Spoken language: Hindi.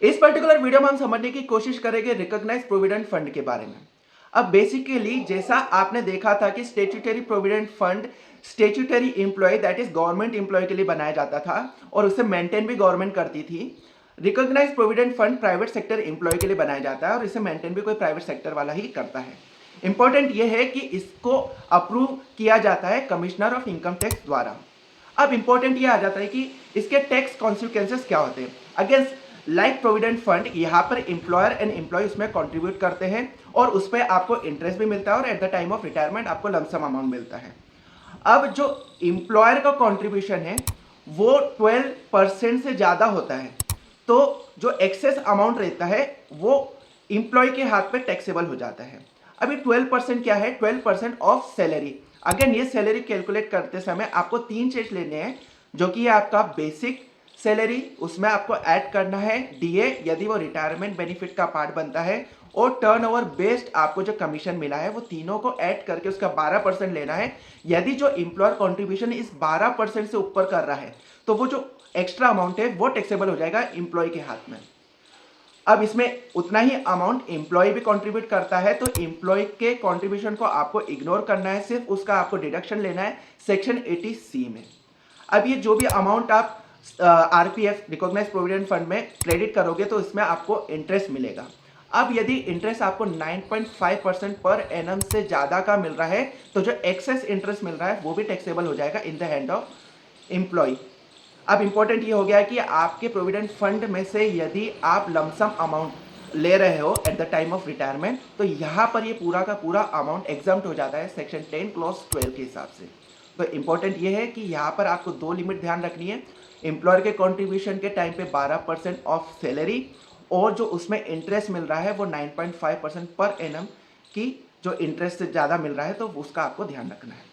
इस पर्टिकुलर वीडियो में हम समझने की कोशिश करेंगे रिकॉग्नाइज्ड प्रोविडेंट फंड के बारे में। अब बेसिकली जैसा आपने देखा था कि statutory provident fund statutory employ that is government employ के लिए बनाया जाता था और उसे मेंटेन भी गवर्नमेंट करती थी। Recognised provident fund private sector employ के लिए बनाया जाता है और इसे मेंटेन भी कोई प्राइवेट सेक्टर वाला ही करता है। इंपॉर्टेंट यह है कि इसको अप्रूव किया जाता है कमिश्नर ऑफ इनकम टैक्स द्वारा। अब इंपॉर्टेंट ये आ जाता है कि इसके टैक्स कॉन्सिक्वेंसेस क्या होते हैं। अगेंस्ट लाइक प्रोविडेंट फंड यहाँ पर एम्प्लॉयर एंड एम्प्लॉय उसमें कंट्रीब्यूट करते हैं और उस पर आपको इंटरेस्ट भी मिलता है और at the time of retirement आपको लमसम अमाउंट मिलता है। अब जो एम्प्लॉयर का कंट्रीब्यूशन है वो 12% से ज़्यादा होता है, तो जो एक्सेस अमाउंट रहता है वो एम्प्लॉय के हाथ पे टैक्सेबल हो जाता है। अभी 12% क्या है? 12% ऑफ सैलरी। अगेन ये सैलरी कैलकुलेट करते समय आपको तीन चीज लेने हैं, जो कि आपका बेसिक सैलरी, उसमें आपको ऐड करना है डीए यदि वो रिटायरमेंट बेनिफिट का पार्ट बनता है, और टर्नओवर बेस्ड आपको जो कमीशन मिला है वो तीनों को ऐड करके उसका 12% लेना है। यदि जो एम्प्लॉयर कंट्रीब्यूशन इस 12% से ऊपर कर रहा है तो वो जो एक्स्ट्रा अमाउंट है वो टैक्सेबल हो जाएगा एम्प्लॉय के हाथ में। अब इसमें उतना ही अमाउंट एम्प्लॉय भी कंट्रीब्यूट करता है, तो एम्प्लॉय के कंट्रीब्यूशन को आपको इग्नोर करना है, सिर्फ उसका आपको डिडक्शन लेना है सेक्शन 80C में। अब ये जो भी अमाउंट आप आरपीएफ रिकॉग्नाइज्ड प्रोविडेंट फंड में क्रेडिट करोगे तो इसमें आपको इंटरेस्ट मिलेगा। अब यदि इंटरेस्ट आपको 9.5% पर एनम से ज़्यादा का मिल रहा है तो जो एक्सेस इंटरेस्ट मिल रहा है वो भी टैक्सेबल हो जाएगा in the hand of employ. अब इंपॉर्टेंट ये हो गया कि आपके प्रोविडेंट फंड में से यदि आप लमसम अमाउंट ले रहे हो at the time of retirement तो यहाँ पर ये पूरा का पूरा अमाउंट एग्जाम्प्ट हो जाता है सेक्शन 10 क्लॉज 12 के हिसाब से। तो इंपॉर्टेंट ये है कि यहाँ पर आपको दो लिमिट ध्यान रखनी है। एम्प्लॉयर के कंट्रीब्यूशन के टाइम पे 12% ऑफ सैलरी, और जो उसमें इंटरेस्ट मिल रहा है वो 9.5% पर एनम की जो इंटरेस्ट से ज़्यादा मिल रहा है तो उसका आपको ध्यान रखना है।